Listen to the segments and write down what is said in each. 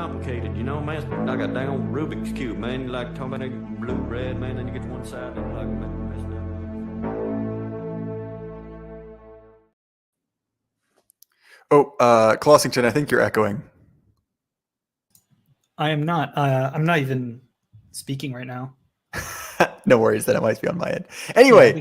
complicated, you know, man. Like a damn Rubik's Cube, man. You like talking about that blue, red, man, then you get to one side and like messed up. Oh, Clossington, I think you're echoing. I am not. I'm not even speaking right now. No worries, that it might be on my end. Anyway,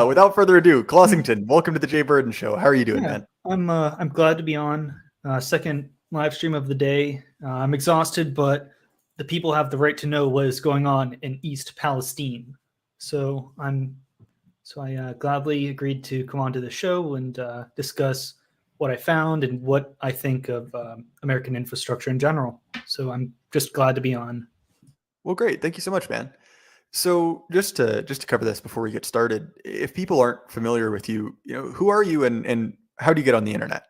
without further ado, Clossington, welcome to the Jay Burden Show. How are you doing, man? I'm glad to be on. Second live stream of the day. I'm exhausted, but the people have the right to know what is going on in East Palestine. So I gladly agreed to come onto the show and discuss what I found and what I think of American infrastructure in general. So I'm just glad to be on. Well, great. Thank you so much, man. So just to cover this before we get started, if people aren't familiar with you, who are you and how do you get on the internet?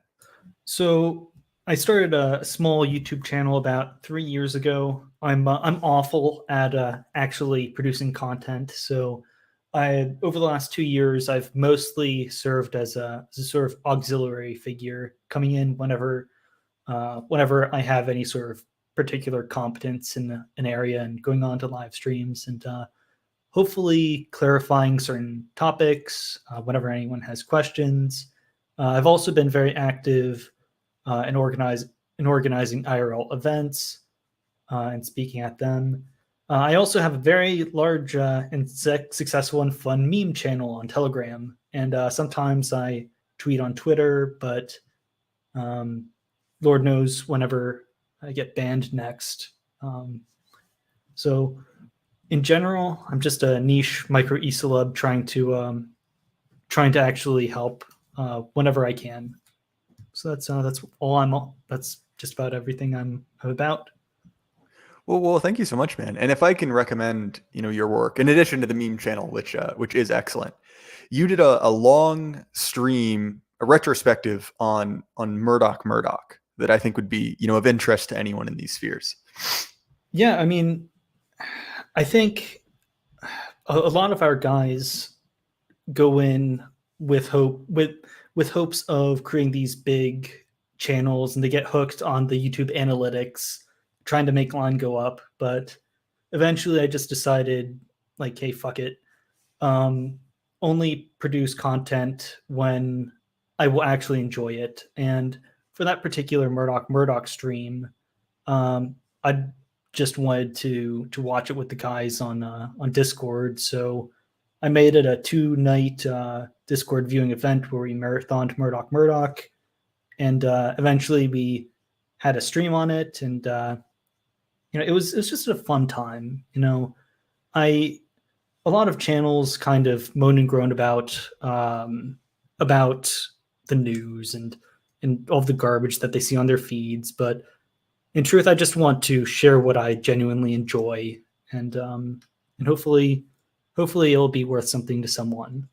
So I started a small YouTube channel about 3 years ago. I'm awful at actually producing content. So over the last 2 years, I've mostly served as a sort of auxiliary figure, coming in whenever I have any sort of particular competence in an area and going on to live streams and hopefully clarifying certain topics whenever anyone has questions. I've also been very active in organizing IRL events and speaking at them. I also have a very large and successful and fun meme channel on Telegram, and sometimes I tweet on Twitter, but Lord knows whenever I get banned next. So in general, I'm just a niche micro e-celeb trying to actually help whenever I can. So that's all that's just about everything I'm about. Well, thank you so much, man. And if I can recommend, your work in addition to the meme channel, which is excellent, you did a long stream, a retrospective on Murdoch Murdoch that I think would be, of interest to anyone in these spheres. Yeah, I mean, I think a lot of our guys go in with hopes of creating these big channels, and they get hooked on the YouTube analytics, trying to make line go up. But eventually I just decided, like, hey, fuck it. Only produce content when I will actually enjoy it. And for that particular Murdoch Murdoch stream, I just wanted to watch it with the guys on Discord. So I made it a 2-night Discord viewing event where we marathoned Murdoch Murdoch, and eventually we had a stream on it, and it was just a fun time. A lot of channels kind of moan and groan about the news and all the garbage that they see on their feeds, but in truth, I just want to share what I genuinely enjoy, and hopefully it'll be worth something to someone.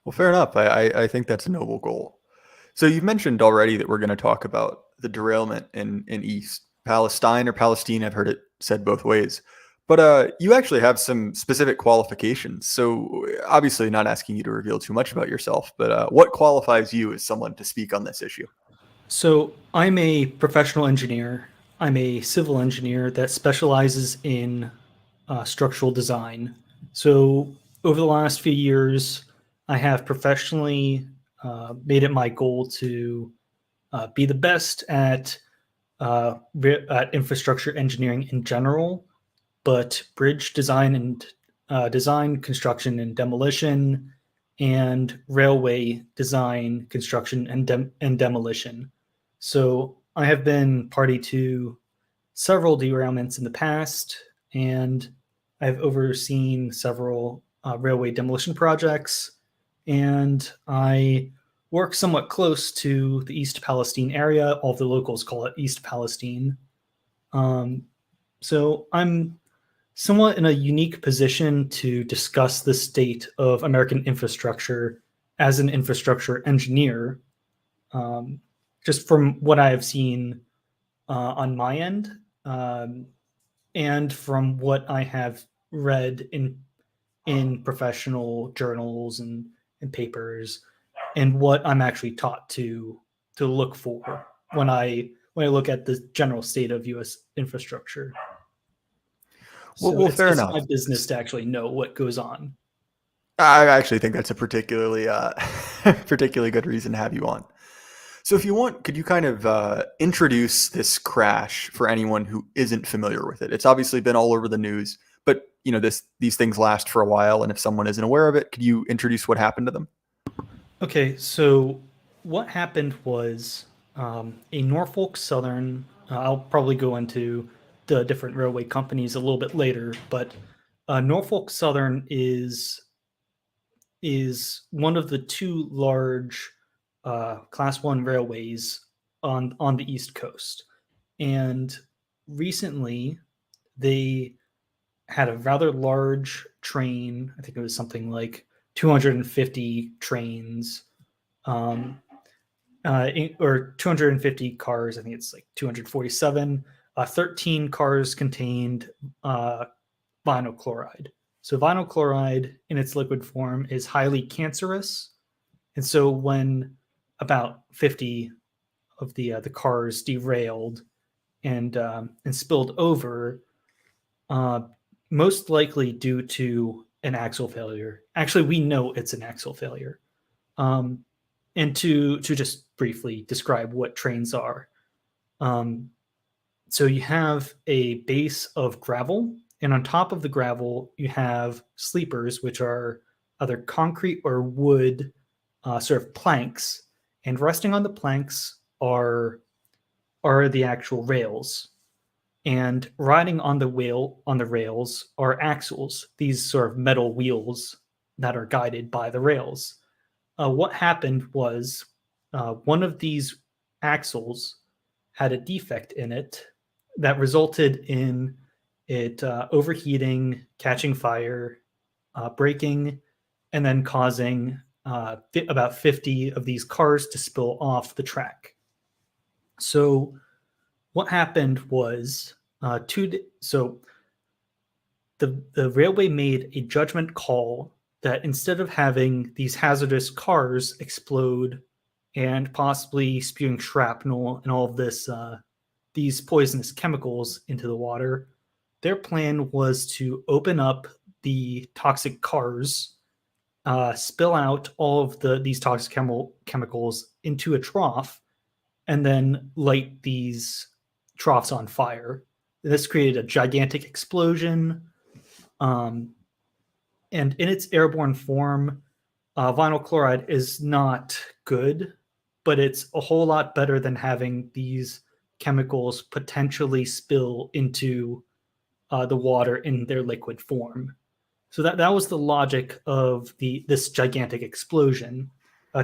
Well, fair enough. I think that's a noble goal. So you've mentioned already that we're going to talk about the derailment in East Palestine or Palestine. I've heard it said both ways. But you actually have some specific qualifications. So obviously not asking you to reveal too much about yourself, but what qualifies you as someone to speak on this issue? So I'm a professional engineer. I'm a civil engineer that specializes in structural design. So over the last few years, I have professionally made it my goal to be the best at infrastructure engineering in general, but bridge design and construction and demolition, and railway design, construction, and demolition. So I have been party to several derailments in the past, and I've overseen several railway demolition projects, and I work somewhat close to the East Palestine area. All of the locals call it East Palestine. So I'm somewhat in a unique position to discuss the state of American infrastructure as an infrastructure engineer, just from what I have seen on my end, and from what I have read in professional journals and papers, and what I'm actually taught to look for when I when I look at the general state of U.S. infrastructure. Well, fair it's enough. my business to actually know what goes on. I actually think that's a particularly particularly good reason to have you on. So if you want, could you kind of introduce this crash for anyone who isn't familiar with it? It's obviously been all over the news, but these things last for a while, and if someone isn't aware of it, could you introduce what happened to them? Okay, so what happened was a Norfolk Southern. I'll probably go into the different railway companies a little bit later, but Norfolk Southern is one of the two large Class 1 railways on the East Coast. And recently, they had a rather large train. I think it was something like 250 trains, or 250 cars. I think it's like 247. 13 cars contained vinyl chloride. So vinyl chloride in its liquid form is highly cancerous. And so when about 50 of the cars derailed and spilled over, most likely due to an axle failure. Actually, we know it's an axle failure. And to just briefly describe what trains are. So you have a base of gravel, and on top of the gravel, you have sleepers, which are either concrete or wood sort of planks. And resting on the planks are the actual rails. And riding on the rails are axles, these sort of metal wheels that are guided by the rails. What happened was one of these axles had a defect in it that resulted in it overheating, catching fire, breaking, and then causing about 50 of these cars to spill off the track. So what happened was the railway made a judgment call that instead of having these hazardous cars explode and possibly spewing shrapnel and all of these poisonous chemicals into the water, their plan was to open up the toxic cars, spill out all of these toxic chemicals into a trough, and then light these troughs on fire. This created a gigantic explosion. And in its airborne form, vinyl chloride is not good, but it's a whole lot better than having these chemicals potentially spill into the water in their liquid form. So that was the logic of this gigantic explosion.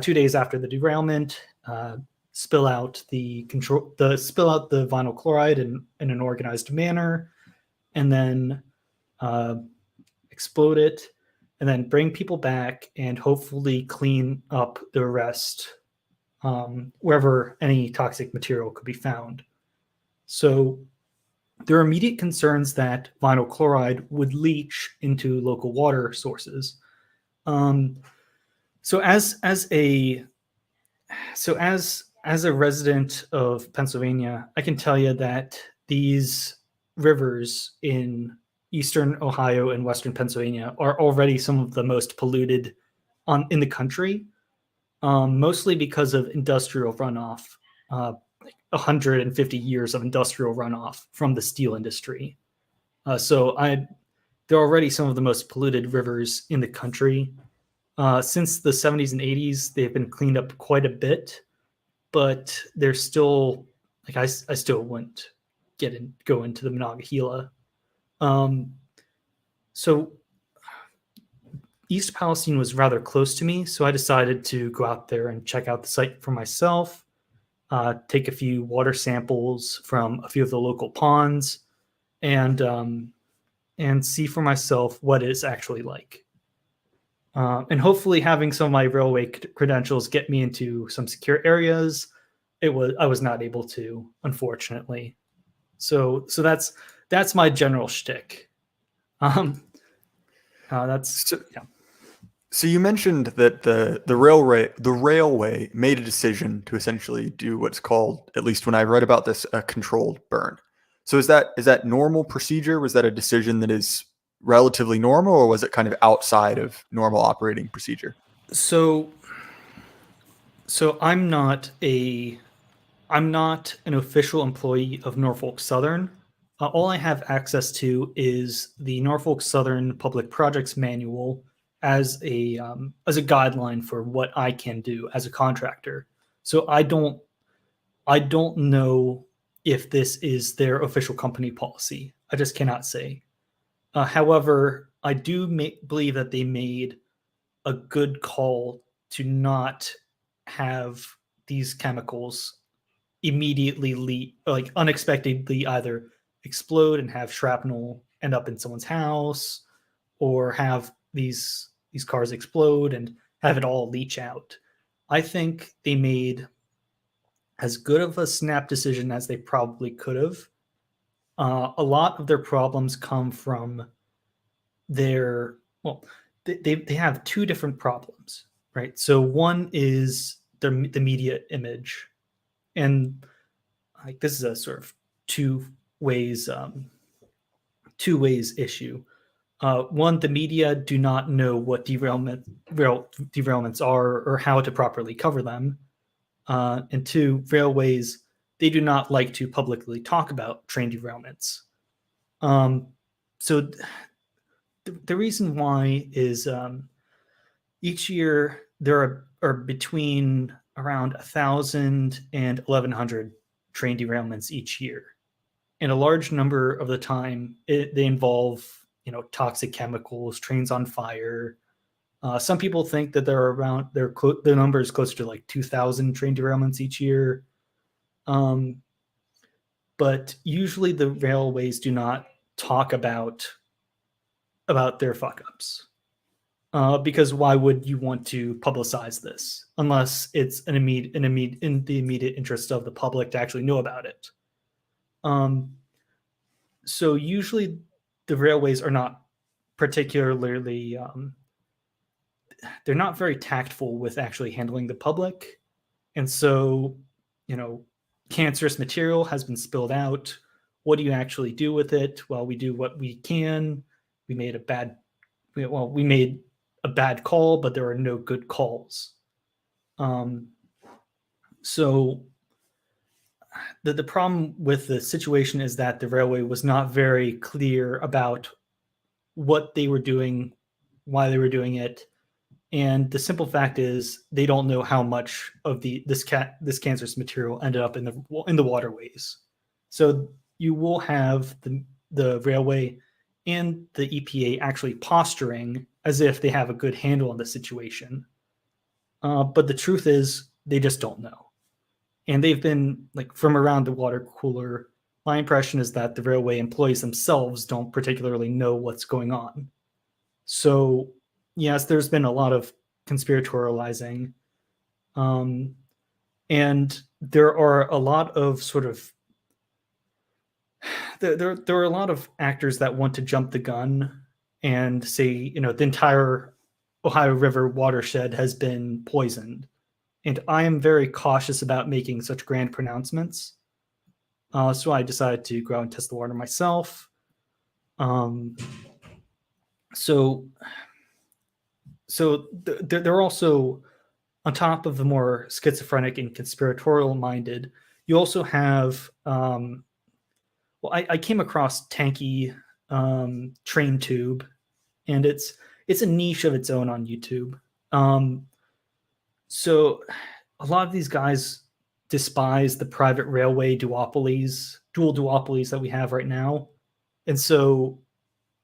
2 days after the derailment, spill out the vinyl chloride in an organized manner, and then explode it, and then bring people back and hopefully clean up the rest wherever any toxic material could be found. So there are immediate concerns that vinyl chloride would leach into local water sources. So as a resident of Pennsylvania, I can tell you that these rivers in eastern Ohio and western Pennsylvania are already some of the most polluted in the country, mostly because of industrial runoff, 150 years of industrial runoff from the steel industry. They're already some of the most polluted rivers in the country. Since the 70s and 80s, they've been cleaned up quite a bit, but they're still, like, I still wouldn't go into the Monongahela. So East Palestine was rather close to me, so I decided to go out there and check out the site for myself, take a few water samples from a few of the local ponds, and see for myself what it's actually like. And hopefully having some of my railway credentials get me into some secure areas. I was not able to, unfortunately. So that's my general shtick. Yeah. So you mentioned that the railway made a decision to essentially do what's called, at least when I read about this, a controlled burn. So is that normal procedure? Was that a decision that is relatively normal, or was it kind of outside of normal operating procedure? So so I'm not an official employee of Norfolk Southern. All I have access to is the Norfolk Southern Public Projects Manual as a guideline for what I can do as a contractor. So I don't know if this is their official company policy. I just cannot say. However, I do believe that they made a good call to not have these chemicals immediately like unexpectedly either explode and have shrapnel end up in someone's house, or have these cars explode and have it all leach out. I think they made as good of a snap decision as they probably could have. A lot of their problems come from their well, they have two different problems, right? So one is the media image, and like this is a sort of two ways two ways issue. One, the media do not know what derailments are or how to properly cover them. And two, railways, they do not like to publicly talk about train derailments. So the reason why is each year there are between around 1,000 and 1,100 train derailments each year, and a large number of the time they involve toxic chemicals, trains on fire. Some people think that there are around the number is closer to like 2,000 train derailments each year. But usually the railways do not talk about their fuck ups. Because why would you want to publicize this unless it's in the immediate interest of the public to actually know about it? So usually the railways are not particularly they're not very tactful with actually handling the public. And so, cancerous material has been spilled out. What do you actually do with it? Well, we do what we can. We made a bad call, but there are no good calls. So the problem with the situation is that the railway was not very clear about what they were doing, why they were doing it, and the simple fact is they don't know how much of this cancerous material ended up in the waterways. So you will have the railway and the EPA actually posturing as if they have a good handle on the situation, but the truth is they just don't know. And they've been like from around the water cooler. My impression is that the railway employees themselves don't particularly know what's going on. So yes, there's been a lot of conspiratorializing, and there are a lot of there are a lot of actors that want to jump the gun and say the entire Ohio River watershed has been poisoned. And I am very cautious about making such grand pronouncements. So I decided to go out and test the water myself. So they're also, on top of the more schizophrenic and conspiratorial minded, you also have, I came across Tanky Train Tube, and it's a niche of its own on YouTube. So a lot of these guys despise the private railway dual duopolies that we have right now. And so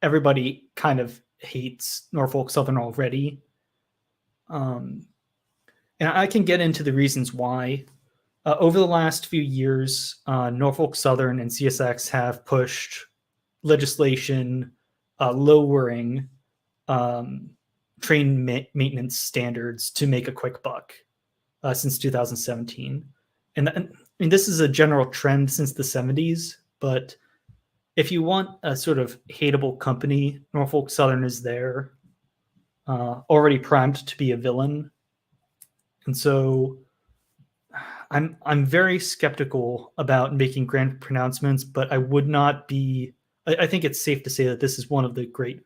everybody kind of hates Norfolk Southern already. And I can get into the reasons why. Over the last few years, Norfolk Southern and CSX have pushed legislation lowering train maintenance standards to make a quick buck since 2017. And I mean, this is a general trend since the 70s, but if you want a sort of hateable company, Norfolk Southern is there. already primed to be a villain, and so I'm very skeptical about making grand pronouncements. But I would not be. I think it's safe to say that this is one of the great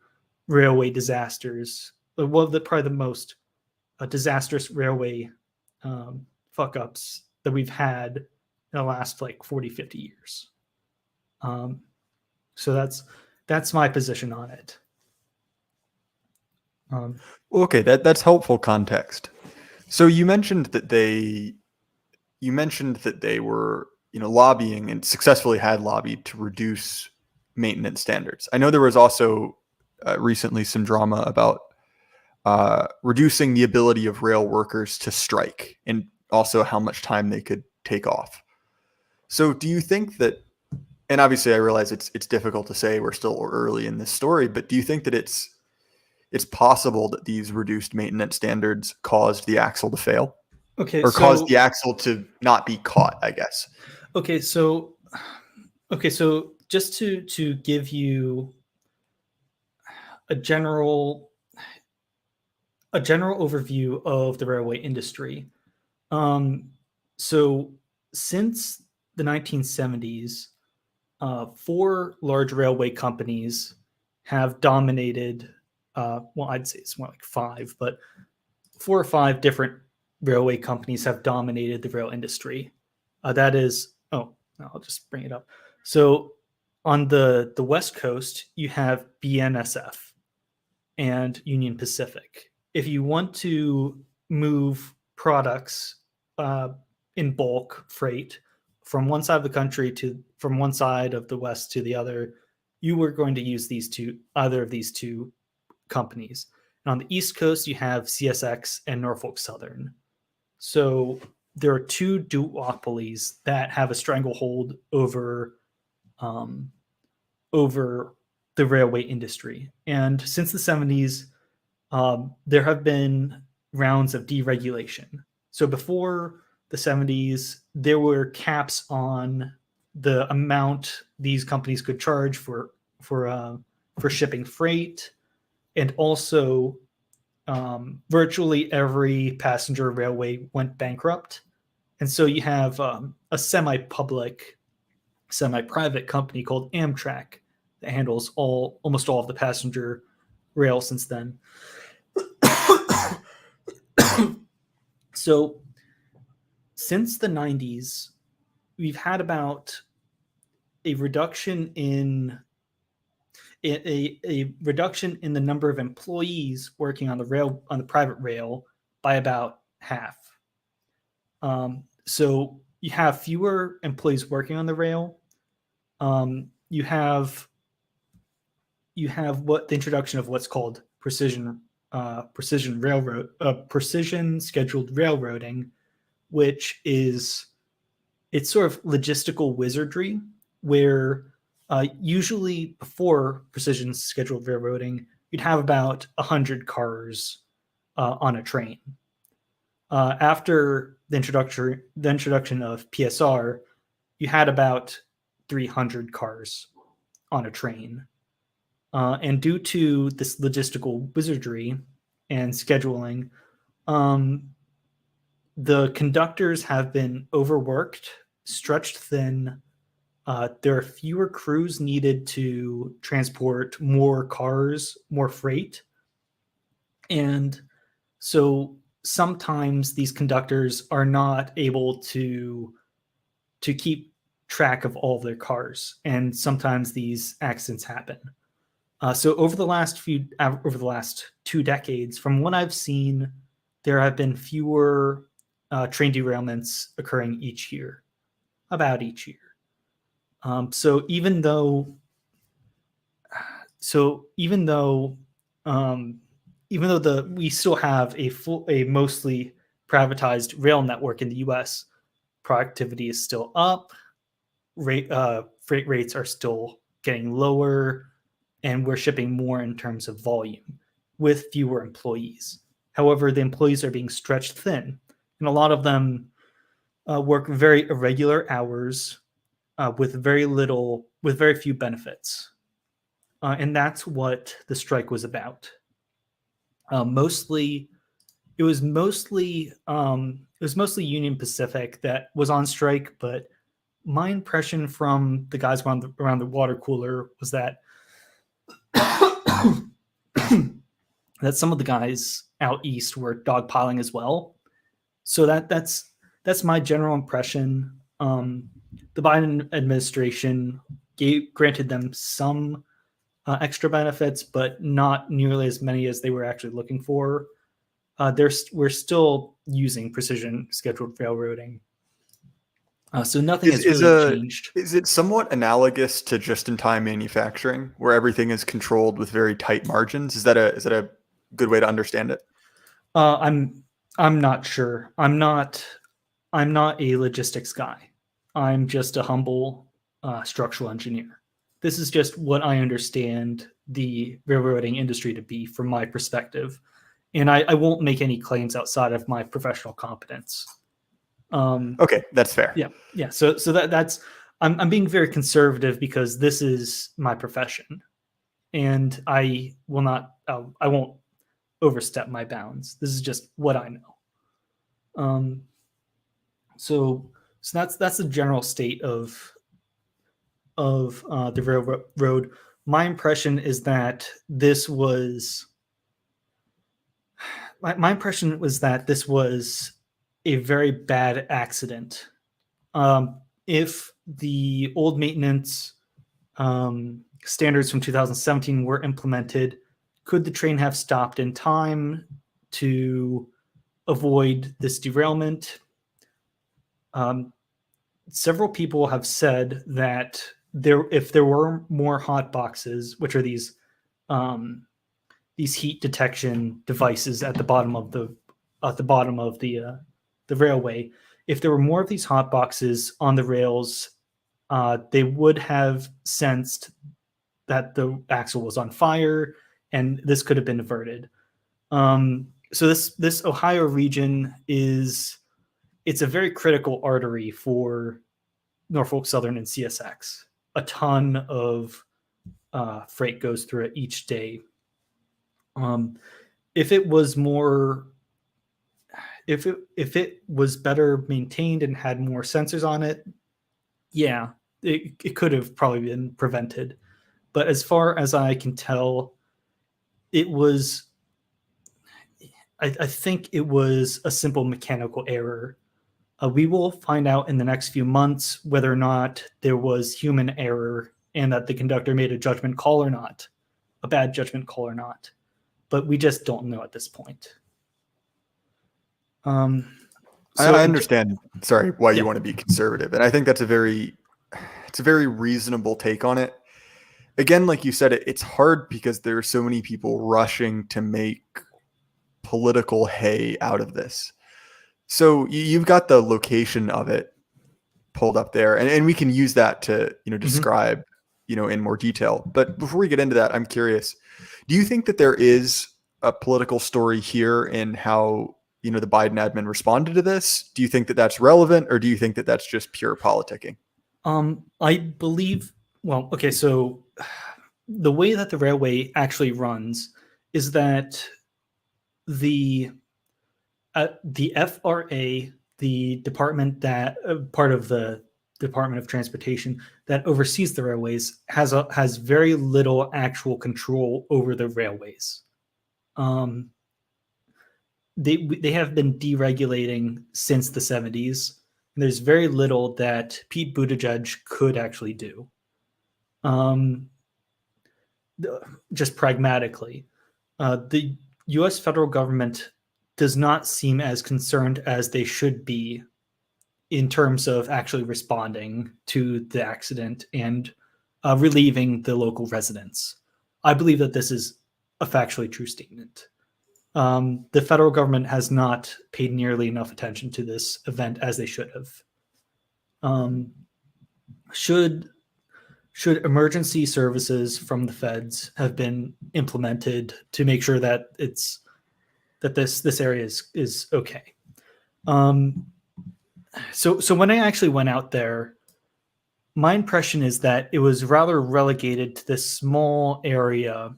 railway disasters. One of the probably the most disastrous railway fuck ups that we've had in the last like 40, 50 years. So that's my position on it. Okay, that's helpful context. So you mentioned that they were, lobbying and successfully had lobbied to reduce maintenance standards. I know there was also recently some drama about reducing the ability of rail workers to strike and also how much time they could take off. So do you think that, and obviously I realize it's difficult to say, we're still early in this story, but do you think that it's possible that these reduced maintenance standards caused the axle to fail? Okay, or caused the axle to not be caught, I guess. Okay, so just to give you a general overview of the railway industry. So since the 1970s, 4 large railway companies have dominated. Well, I'd say it's more like 5, but 4 or 5 different railway companies have dominated the rail industry. That is, I'll just bring it up. So on the West Coast, you have BNSF and Union Pacific. If you want to move products in bulk freight from one side of the country from one side of the West to the other, you were going to use either of these two companies. And on the East Coast, you have CSX and Norfolk Southern. So there are 2 duopolies that have a stranglehold over the railway industry. And since the 70s, there have been rounds of deregulation. So before the 70s, there were caps on the amount these companies could charge for shipping freight, and also virtually every passenger railway went bankrupt. And so you have a semi-public, semi-private company called Amtrak that handles almost all of the passenger rail since then. So since the 90s, we've had about a reduction in a reduction in the number of employees working on the private rail by about half. So you have fewer employees working on the rail. You have the introduction of what's called precision scheduled railroading, which is it's sort of logistical wizardry where usually before precision scheduled railroading, you'd have about 100 cars on a train. After the introduction of PSR, you had about 300 cars on a train. And due to this logistical wizardry and scheduling, the conductors have been overworked, stretched thin. There are fewer crews needed to transport more cars, more freight. And so sometimes these conductors are not able to keep track of all of their cars. And sometimes these accidents happen. So over the last 2 decades, from what I've seen, there have been fewer train derailments occurring each year. So even though we still have a mostly privatized rail network in the U.S., productivity is still up, freight rates are still getting lower, and we're shipping more in terms of volume with fewer employees. However, the employees are being stretched thin, and a lot of them work very irregular hours with very few benefits. And that's what the strike was about. Mostly, it was mostly Union Pacific that was on strike. But my impression from the guys around the water cooler was that that some of the guys out east were dogpiling as well. So that's my general impression. The Biden administration granted them some extra benefits, but not nearly as many as they were actually looking for. We're still using precision scheduled railroading. So nothing has really changed. Is it somewhat analogous to just-in-time manufacturing, where everything is controlled with very tight margins? Is that a good way to understand it? I'm not sure. I'm not a logistics guy. I'm just a humble structural engineer. This is just what I understand the railroading industry to be from my perspective, and I won't make any claims outside of my professional competence. Okay, that's fair. Yeah. So that's I'm being very conservative because this is my profession, and I won't overstep my bounds. This is just what I know. So that's the general state of the railroad. My impression is that this was a very bad accident. If the old maintenance standards from 2017 were implemented, could the train have stopped in time to avoid this derailment? Several people have said that if there were more hot boxes, which are these heat detection devices at the bottom of the railway, if there were more of these hot boxes on the rails, they would have sensed that the axle was on fire, and this could have been averted. So this Ohio region it's a very critical artery for Norfolk Southern and CSX. A ton of freight goes through it each day. If it was better maintained and had more sensors on it, yeah, it could have probably been prevented. But as far as I can tell, I think it was a simple mechanical error. We will find out in the next few months whether or not there was human error and that the conductor made a judgment call or not, a bad judgment call or not. But we just don't know at this point. I understand. Sorry, why you want to be conservative, and I think it's a very reasonable take on it. Again, like you said, it's hard because there are so many people rushing to make political hay out of this. So you've got the location of it pulled up there, and we can use that to describe in more detail. But before we get into that, I'm curious: do you think that there is a political story here in how the Biden admin responded to this? Do you think that that's relevant, or do you think that that's just pure politicking? I believe. Well, okay. So the way that the railway actually runs is that the FRA, the department that part of the Department of Transportation that oversees the railways, has very little actual control over the railways. They have been deregulating since the 70s. And there's very little that Pete Buttigieg could actually do. Just pragmatically, the U.S. federal government does not seem as concerned as they should be in terms of actually responding to the accident and relieving the local residents. I believe that this is a factually true statement. The federal government has not paid nearly enough attention to this event as they should have. Should emergency services from the feds have been implemented to make sure that this area is okay? So when I actually went out there, my impression is that it was rather relegated to this small area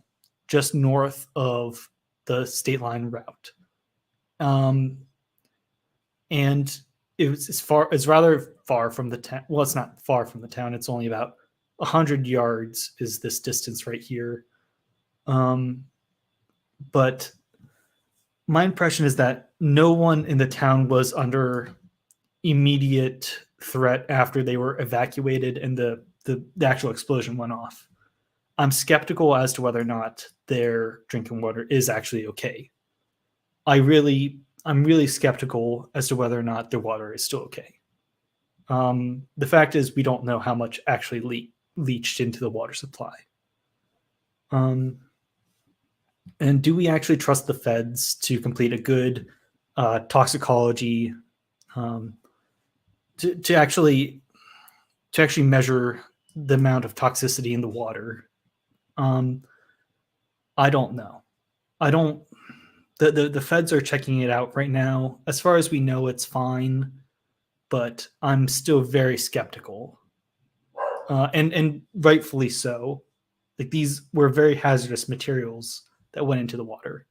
just north of the state line route. And it's rather far from the town. Well, it's not far from the town. It's only about 100 yards is this distance right here. But my impression is that no one in the town was under immediate threat after they were evacuated and the actual explosion went off. I'm skeptical as to whether or not their drinking water is actually okay. I'm really skeptical as to whether or not their water is still okay. The fact is, we don't know how much actually leached into the water supply. And do we actually trust the feds to complete a good toxicology to actually measure the amount of toxicity in the water? I don't know. The feds are checking it out right now. As far as we know, it's fine, but I'm still very skeptical, and rightfully so. Like, these were very hazardous materials that went into the water.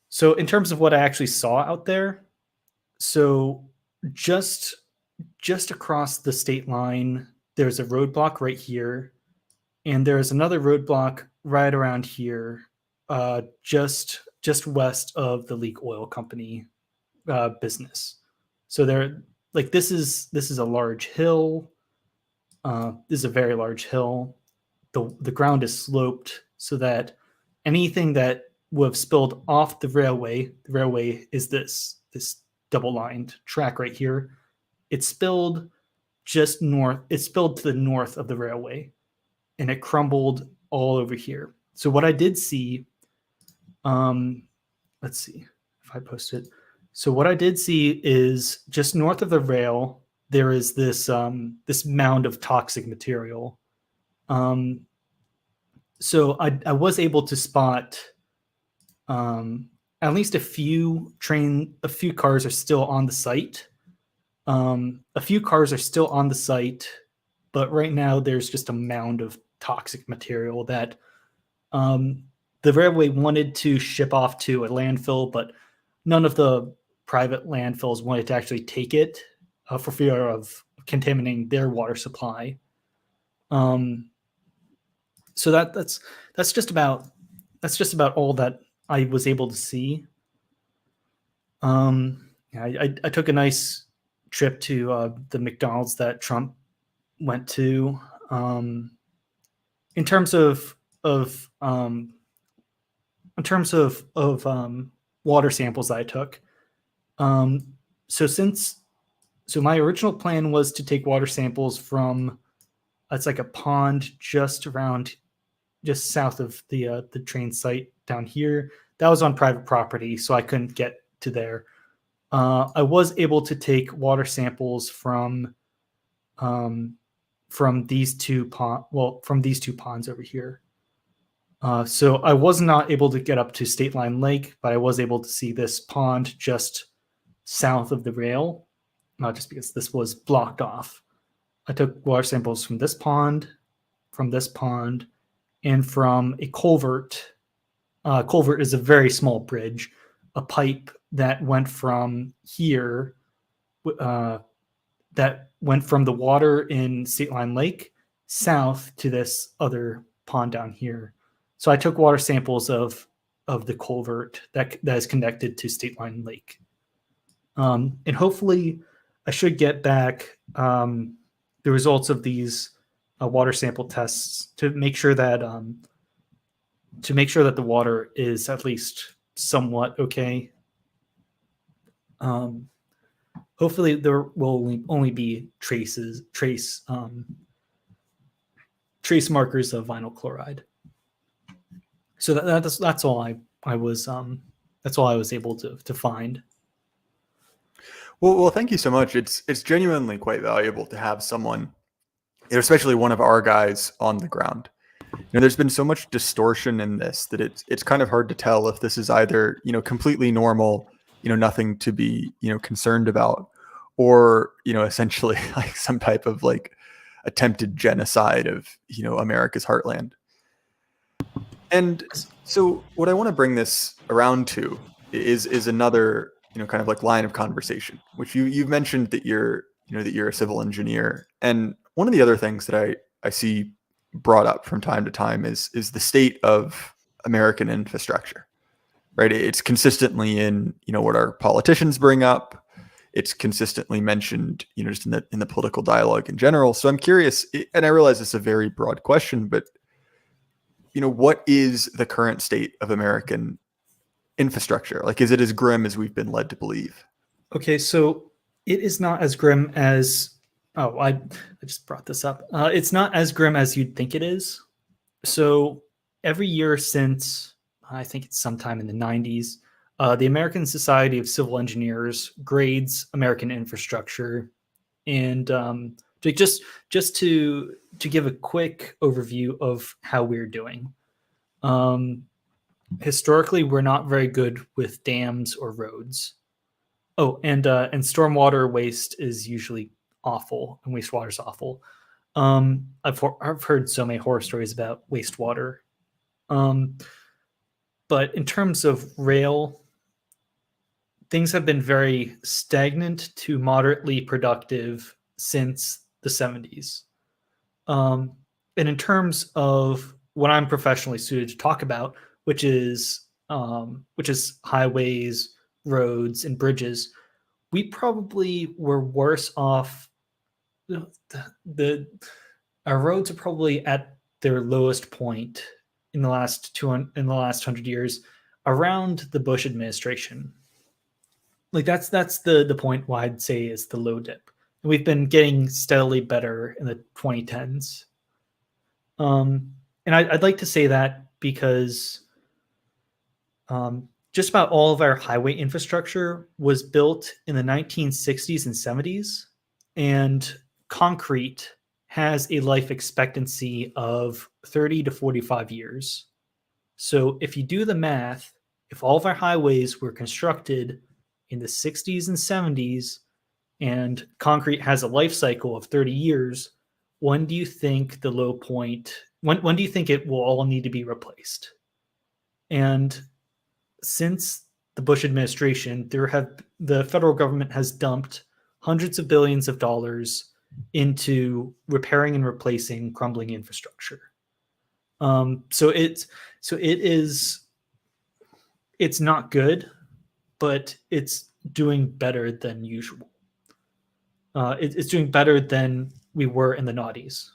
So in terms of what I actually saw out there, so just across the state line, there's a roadblock right here, and there's another roadblock right around here, just west of the Leak Oil Company business. So this is a large hill. This is a very large hill. The ground is sloped so that anything that would have spilled off the railway is this double-lined track right here. It spilled just north. It spilled to the north of the railway, and it crumbled all over here. So what I did see, let's see if I post it. So what I did see is just north of the rail, there is this mound of toxic material. So I was able to spot at least a few cars are still on the site. A few cars are still on the site, but right now there's just a mound of toxic material that the railway wanted to ship off to a landfill, but none of the private landfills wanted to actually take it for fear of contaminating their water supply. So that's just about all that I was able to see. I took a nice trip to the McDonald's that Trump went to. In terms of water samples that I took, so my original plan was to take water samples from it's like a pond just south of the train site down here. That was on private property, so I couldn't get to there. I was able to take water samples from these two ponds over here. So I was not able to get up to State Line Lake, but I was able to see this pond just south of the rail, just because this was blocked off. I took water samples from this pond, and from a culvert. Culvert is a very small bridge, a pipe that went from here, that went from the water in State Line Lake south to this other pond down here. So I took water samples of the culvert that is connected to State Line Lake. And hopefully I should get back the results of these water sample tests to make sure that the water is at least somewhat okay. Hopefully there will only be trace markers of vinyl chloride. So that's all I was able to find. Well, thank you so much. It's genuinely quite valuable to have someone, especially one of our guys, on the ground. There's been so much distortion in this that it's kind of hard to tell if this is either completely normal, nothing to be concerned about, or essentially like some type of like attempted genocide of America's heartland. And so what I want to bring this around to is another, kind of like line of conversation, which you've mentioned that you're a civil engineer. And one of the other things that I see brought up from time to time is the state of American infrastructure, right? It's consistently in, what our politicians bring up. It's consistently mentioned, just in the political dialogue in general. So I'm curious, and I realize it's a very broad question, but what is the current state of American infrastructure? Like, is it as grim as we've been led to believe? Okay, so it is not as grim as. Oh, I just brought this up. It's not as grim as you'd think it is. So every year since I think it's sometime in the 90s, the American Society of Civil Engineers grades American infrastructure, and just to give a quick overview of how we're doing. Historically, we're not very good with dams or roads. Oh, and stormwater waste is usually awful, and wastewater is awful. I've heard so many horror stories about wastewater. But in terms of rail, things have been very stagnant to moderately productive since the 70s. And in terms of what I'm professionally suited to talk about, which is highways, roads, and bridges, we probably were worse off. Our roads are probably at their lowest point in the last 100 years around the Bush administration. Like that's the point where I'd say is the low dip. And we've been getting steadily better in the 2010s. And I'd like to say that because just about all of our highway infrastructure was built in the 1960s and 70s, and concrete has a life expectancy of 30 to 45 years. So if you do the math, if all of our highways were constructed in the 60s and 70s and concrete has a life cycle of 30 years, when do you think the low point, when do you think it will all need to be replaced? And since the Bush administration, the federal government has dumped hundreds of billions of dollars into repairing and replacing crumbling infrastructure. It's not good, but it's doing better than usual. It's doing better than we were in the noughties.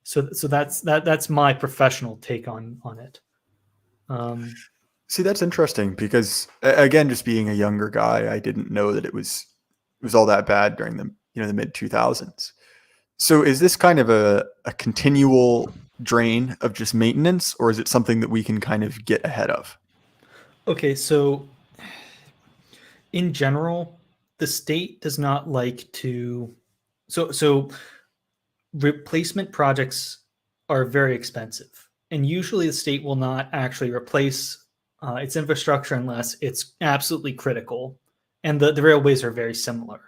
So that's my professional take on it. See, that's interesting because again, just being a younger guy, I didn't know that it was all that bad during the mid 2000s. So is this kind of a continual drain of just maintenance, or is it something that we can kind of get ahead of? Okay, so in general, the state does not like to. So replacement projects are very expensive, and usually the state will not actually replace its infrastructure unless it's absolutely critical. And the railways are very similar.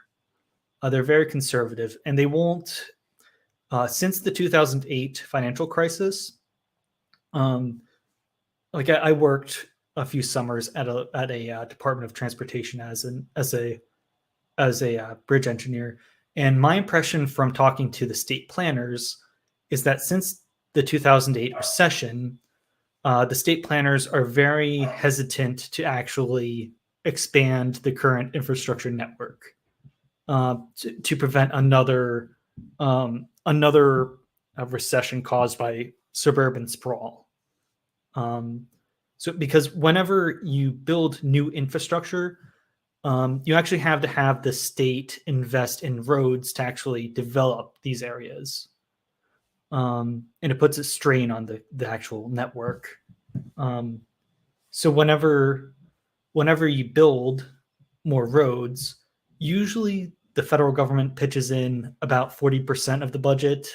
They're very conservative, and they won't. Since the 2008 financial crisis, I worked a few summers at a Department of Transportation as a bridge engineer, and my impression from talking to the state planners is that since the 2008 recession, the state planners are very hesitant to actually expand the current infrastructure network to prevent another recession caused by suburban sprawl. So because whenever you build new infrastructure, you actually have to have the state invest in roads to actually develop these areas. And it puts a strain on the actual network. So whenever you build more roads, usually the federal government pitches in about 40% of the budget,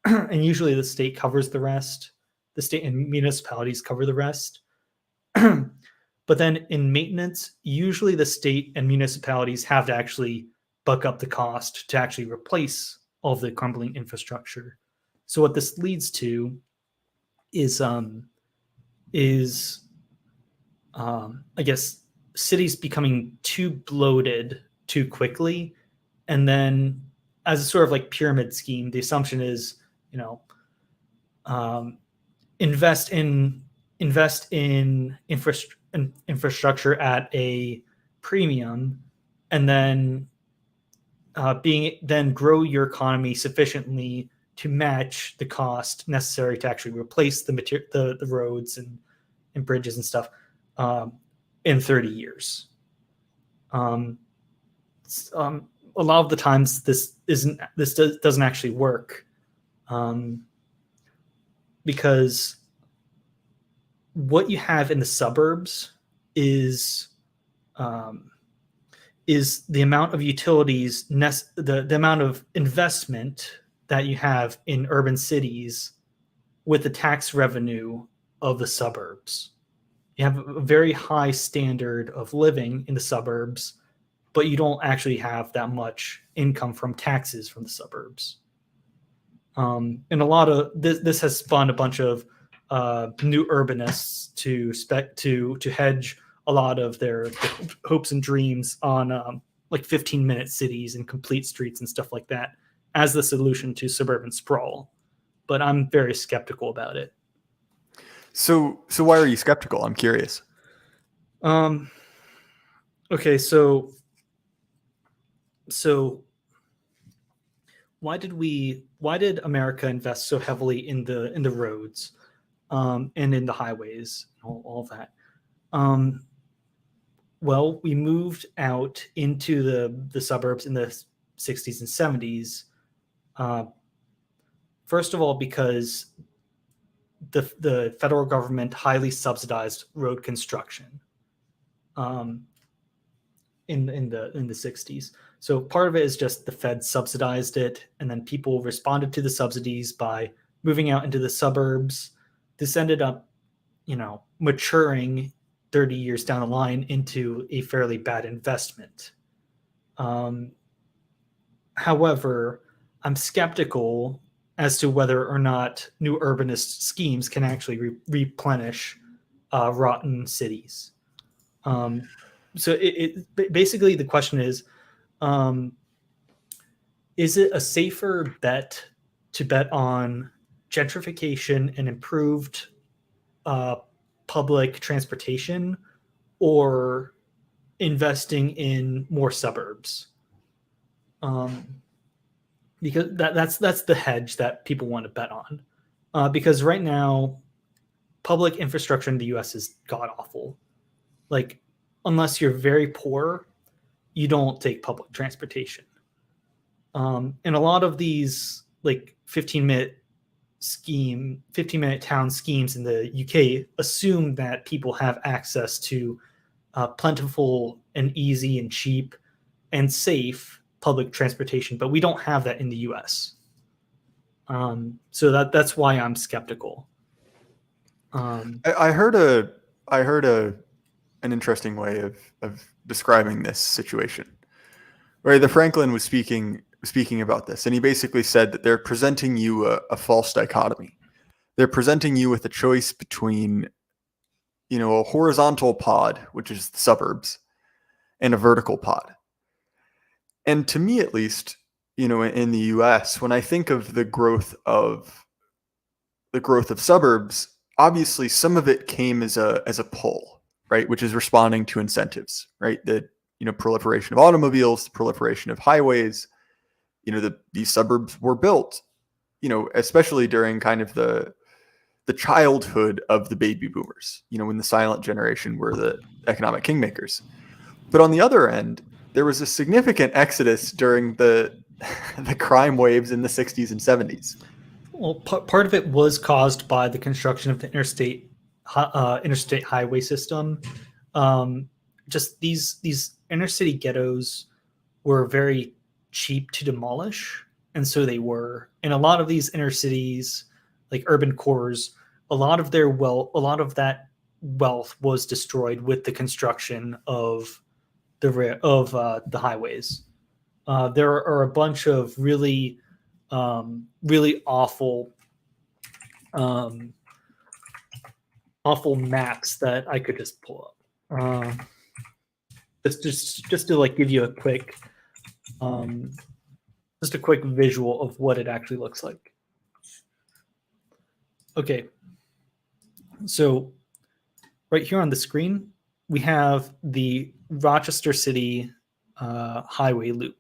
and usually the state covers the rest. The state and municipalities cover the rest. But then in maintenance, usually the state and municipalities have to actually buck up the cost to actually replace all of the crumbling infrastructure. So what this leads to is I guess cities becoming too bloated too quickly, and then as a sort of like pyramid scheme, the assumption is, um, invest in infrastructure at a premium, and then grow your economy sufficiently to match the cost necessary to actually replace the roads and bridges and stuff in 30 years. A lot of the times this doesn't actually work, because what you have in the suburbs is the amount of utilities, the amount of investment that you have in urban cities with the tax revenue of the suburbs. You have a very high standard of living in the suburbs, but you don't actually have that much income from taxes from the suburbs. And a lot of this has spawned a bunch of new urbanists to hedge a lot of their hopes and dreams on like 15-minute cities and complete streets and stuff like that as the solution to suburban sprawl. But I'm very skeptical about it. So why are you skeptical? I'm curious. Okay, so why did America invest so heavily in the roads and in the highways, all of that? Well, we moved out into the suburbs in the 60s and 70s. First of all, because the federal government highly subsidized road construction in the 60s. So part of it is just the Fed subsidized it, and then people responded to the subsidies by moving out into the suburbs. This ended up, maturing 30 years down the line into a fairly bad investment. However, I'm skeptical as to whether or not new urbanist schemes can actually replenish rotten cities. So basically the question is it a safer bet to bet on gentrification and improved public transportation, or investing in more suburbs? Because that's the hedge that people want to bet on. Because right now, public infrastructure in the U.S. is god awful. Like, unless you're very poor, you don't take public transportation. And a lot of these like 15-minute town schemes in the UK assume that people have access to plentiful and easy and cheap and safe public transportation, but we don't have that in the US. So that's why I'm skeptical. I heard an interesting way of describing this situation, where the Franklin was speaking about this, and he basically said that they're presenting you a false dichotomy. They're presenting you with a choice between, a horizontal pod, which is the suburbs, and a vertical pod. And to me, at least, in the U.S., when I think of the growth of suburbs, obviously some of it came as a pull, right, which is responding to incentives, right? The proliferation of automobiles, the proliferation of highways. These suburbs were built, especially during kind of the childhood of the baby boomers, when the silent generation were the economic kingmakers. But on the other end, there was a significant exodus during the crime waves in the 60s and 70s. Well, part of it was caused by the construction of the interstate highway system. Just these inner city ghettos were very cheap to demolish, and so they were. And a lot of these inner cities, like urban cores, a lot of that wealth was destroyed with the construction of the highways. There are a bunch of really awful awful maps that I could just pull up. Just to like give you a quick, just a quick visual of what it actually looks like. Okay, so right here on the screen, we have the Rochester City highway loop.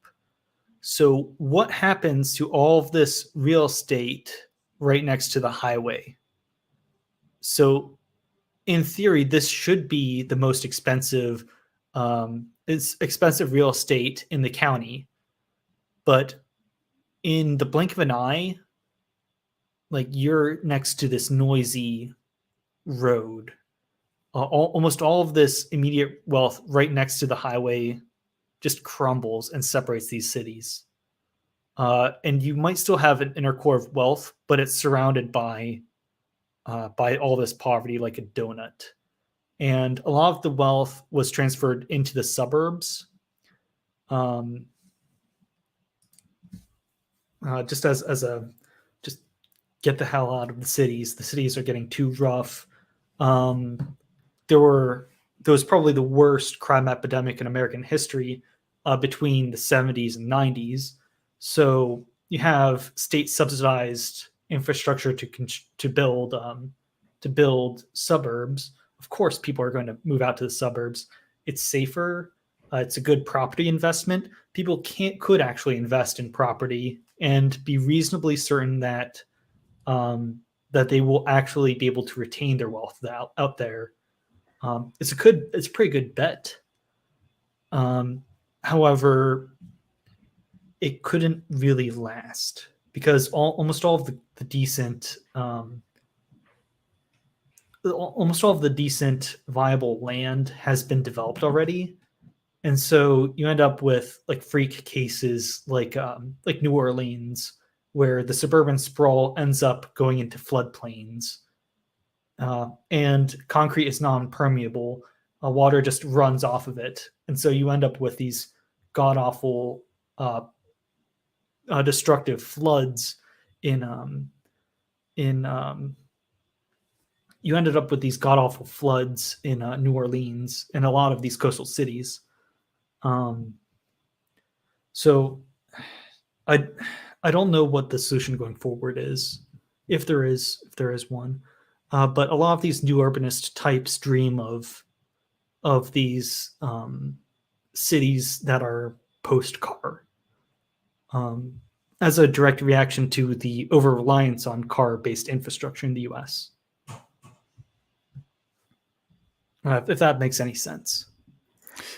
So what happens to all of this real estate right next to the highway? So in theory, this should be the most expensive, it's expensive real estate in the county. But in the blink of an eye, like you're next to this noisy road. Almost all of this immediate wealth right next to the highway just crumbles and separates these cities. And you might still have an inner core of wealth, but it's surrounded by all this poverty like a donut. And a lot of the wealth was transferred into the suburbs. Just as a just get the hell out of the cities. The cities are getting too rough. There was probably the worst crime epidemic in American history between the 70s and 90s. So you have state subsidized infrastructure to build suburbs. Of course, people are going to move out to the suburbs. It's safer. It's a good property investment. People could actually invest in property and be reasonably certain that that they will actually be able to retain their wealth out there. It's a pretty good bet. However, it couldn't really last because almost all of the decent viable land has been developed already. And so you end up with like freak cases like New Orleans, where the suburban sprawl ends up going into floodplains, and concrete is non-permeable. Water just runs off of it, and so you end up with these god-awful, destructive floods you ended up with these god-awful floods in New Orleans and a lot of these coastal cities. So I don't know what the solution going forward is, if there is one. But a lot of these new urbanist types dream of these cities that are post-car, as a direct reaction to the over-reliance on car-based infrastructure in the U.S. If that makes any sense.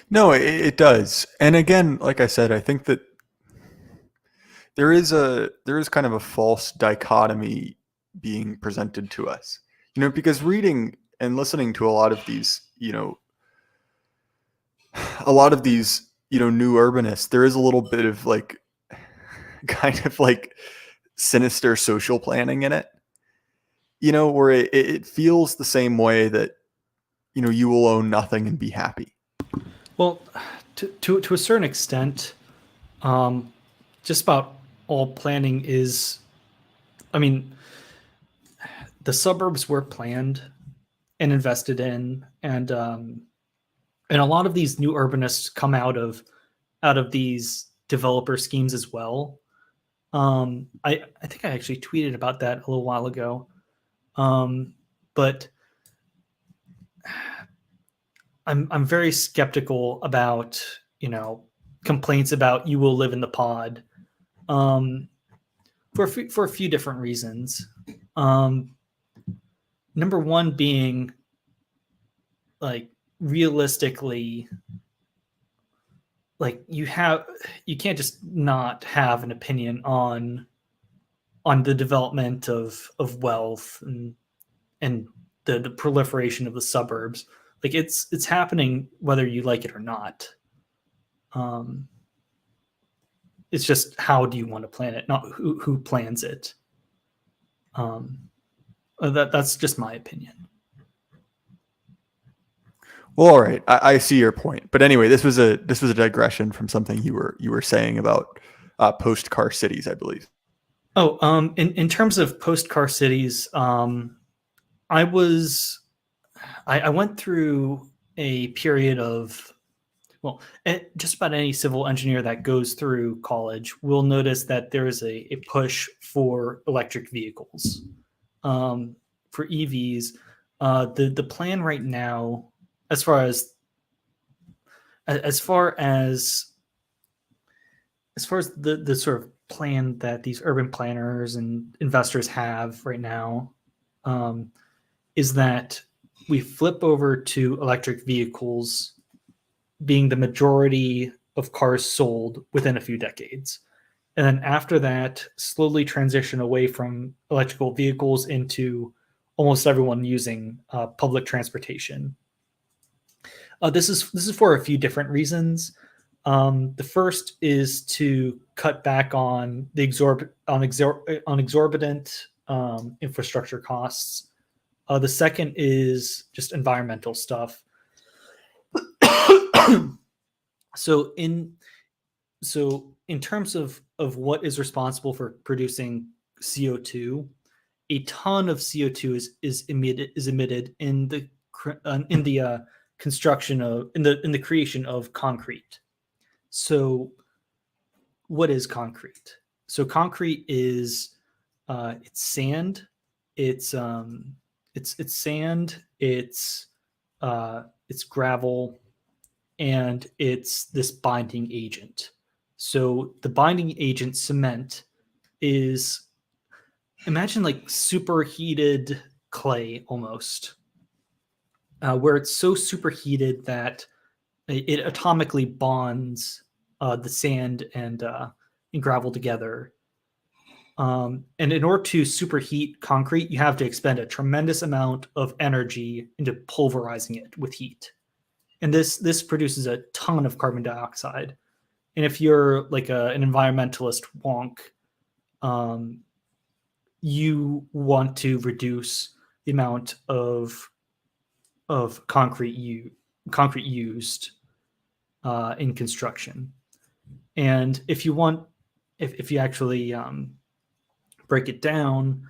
No, it does. And again, like I said, I think that there is kind of a false dichotomy being presented to us, because reading and listening to a lot of these new urbanists, there is a little bit of like kind of like sinister social planning in it, where it feels the same way that, you will own nothing and be happy. Well, to a certain extent, just about all planning is, the suburbs were planned and invested in, and a lot of these new urbanists come out of these developer schemes as well. I think I actually tweeted about that a little while ago, but I'm very skeptical about complaints about you will live in the pod, for a few different reasons. Number one being, like, realistically, like you can't just not have an opinion on the development of wealth and the proliferation of the suburbs. Like it's happening whether you like it or not. It's just, how do you want to plan it, not who plans it. That's just my opinion. Well, all right, I see your point, but anyway, this was a digression from something you were saying about PostCar Cities, I believe. Oh, in terms of PostCar Cities, I was I went through a period of, well, just about any civil engineer that goes through college will notice that there is a push for electric vehicles, for EVs. The plan right now, as far as the sort of plan that these urban planners and investors have right now, is that we flip over to electric vehicles being the majority of cars sold within a few decades. And then after that, slowly transition away from electrical vehicles into almost everyone using public transportation. This is for a few different reasons. The first is to cut back on the exorbitant infrastructure costs. The second is just environmental stuff. So in terms of what is responsible for producing CO2, a ton of CO2 is emitted in the construction of in the creation of concrete. So what is concrete? So concrete is it's sand, it's sand, it's gravel, and it's this binding agent. So the binding agent cement is, imagine like superheated clay almost, where it's so superheated that it atomically bonds the sand and gravel together. And in order to superheat concrete, you have to expend a tremendous amount of energy into pulverizing it with heat. And this produces a ton of carbon dioxide. And if you're like an environmentalist wonk, you want to reduce the amount of concrete used in construction. And if you actually break it down,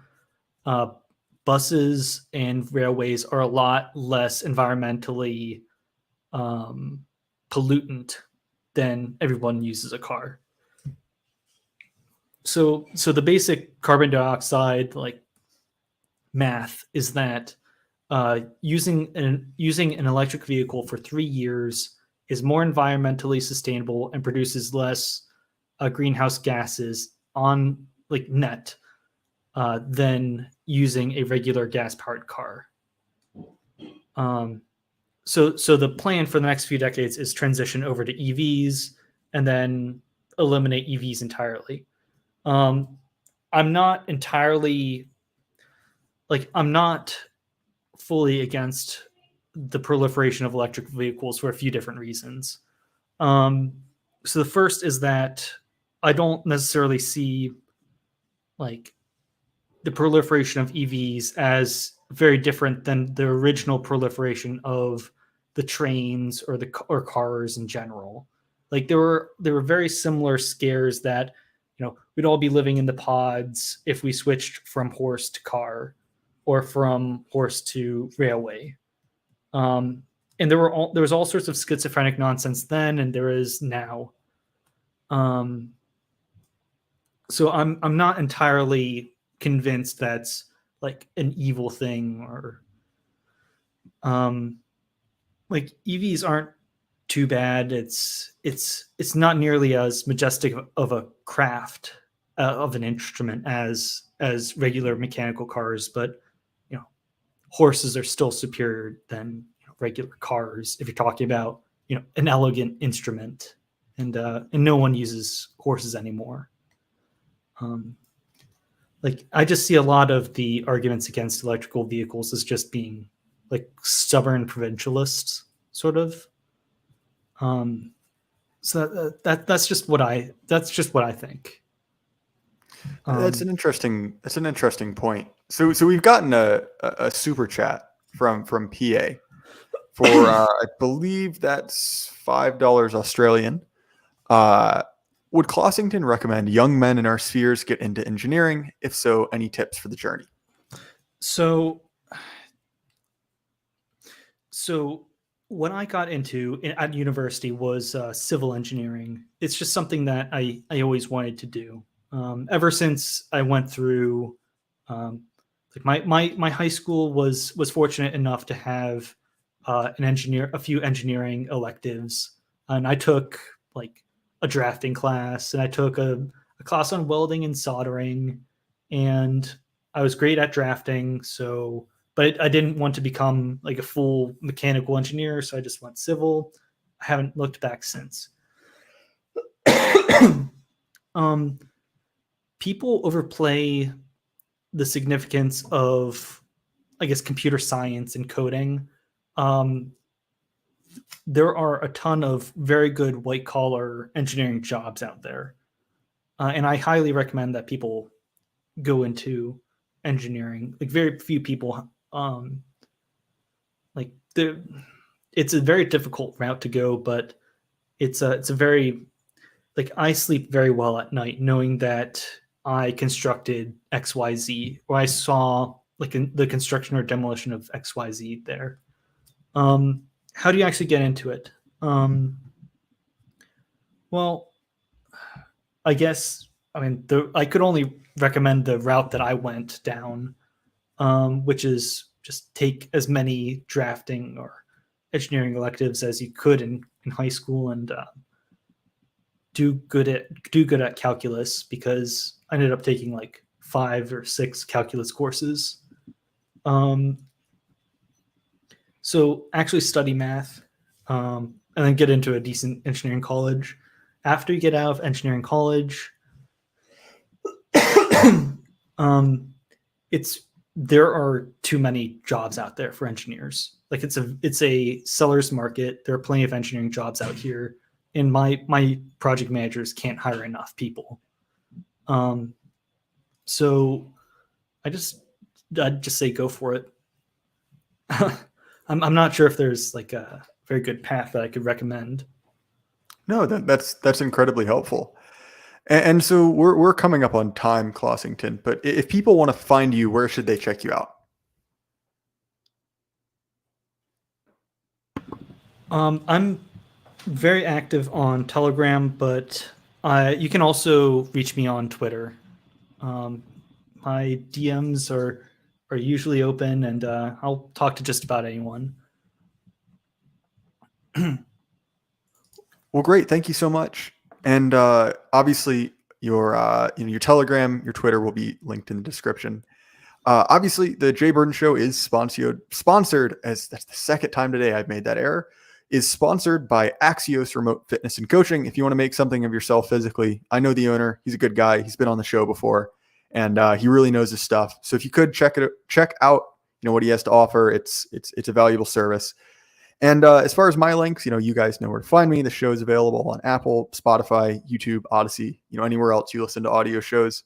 buses and railways are a lot less environmentally pollutant than everyone uses a car. So the basic carbon dioxide like math is that using an electric vehicle for 3 years is more environmentally sustainable and produces less greenhouse gases on like net than using a regular gas-powered car. So the plan for the next few decades is transition over to EVs and then eliminate EVs entirely. I'm not fully against the proliferation of electric vehicles for a few different reasons. So the first is that I don't necessarily see like the proliferation of EVs as very different than the original proliferation of the trains or cars in general. Like there were very similar scares that, we'd all be living in the pods if we switched from horse to car or from horse to railway. And there was all sorts of schizophrenic nonsense then, and there is now. So I'm not entirely convinced that's like an evil thing, or like EVs aren't too bad. It's not nearly as majestic of a craft of an instrument as regular mechanical cars, but horses are still superior than regular cars if you're talking about an elegant instrument, and no one uses horses anymore. Like I just see a lot of the arguments against electrical vehicles as just being like stubborn provincialists, sort of. So that's just what I think. That's an interesting point. So we've gotten a super chat from PA for I believe that's $5 Australian. Would Clossington recommend young men in our spheres get into engineering? If so, any tips for the journey? So So what I got into at university was civil engineering. It's just something that I always wanted to do. Ever since I went through, like my high school was fortunate enough to have a few engineering electives, and I took like a drafting class, and I took a class on welding and soldering, and I was great at drafting. So, but I didn't want to become like a full mechanical engineer, so I just went civil. I haven't looked back since. um, People overplay the significance of, I guess, computer science and coding. Um, there are a ton of very good white collar engineering jobs out there. And I highly recommend that people go into engineering. Like very few people, like it's a very difficult route to go, but it's a very, like, I sleep very well at night knowing that I constructed XYZ, or I saw like the construction or demolition of XYZ there. How do you actually get into it? Well, I guess, I mean, I could only recommend the route that I went down, which is just take as many drafting or engineering electives as you could in high school, and do good at calculus, because I ended up taking like 5 or 6 calculus courses. So actually study math, and then get into a decent engineering college. After you get out of engineering college, there are too many jobs out there for engineers. Like it's a seller's market. There are plenty of engineering jobs out here, and my project managers can't hire enough people. So I'd just say go for it. I'm not sure if there's like a very good path that I could recommend. No, that's incredibly helpful. And so we're coming up on time, Clossington. But if people want to find you, where should they check you out? I'm very active on Telegram, but you can also reach me on Twitter. My DMs are usually open, and I'll talk to just about anyone. Well, great. Thank you so much. And obviously, your Telegram, your Twitter will be linked in the description. Obviously, the Jay Burden Show is sponsored, as that's the second time today I've made that error, is sponsored by Axios Remote Fitness and Coaching. If you want to make something of yourself physically, I know the owner. He's a good guy. He's been on the show before, and he really knows his stuff. So if you could check out, what he has to offer, it's a valuable service. And as far as my links, you guys know where to find me. The show is available on Apple, Spotify, YouTube, Odyssey, anywhere else you listen to audio shows.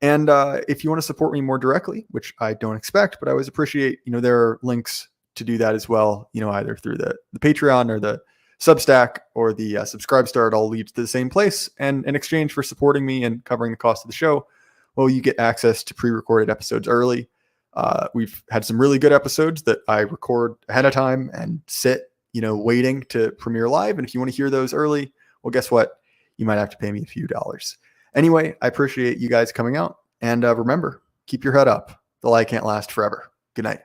And if you want to support me more directly, which I don't expect, but I always appreciate, there are links to do that as well, either through the Patreon or the Substack or the Subscribe Star. It all leads to the same place. And in exchange for supporting me and covering the cost of the show, well, you get access to pre-recorded episodes early. We've had some really good episodes that I record ahead of time and sit, waiting to premiere live. And if you want to hear those early, well, guess what? You might have to pay me a few dollars. Anyway, I appreciate you guys coming out. And remember, keep your head up. The light can't last forever. Good night.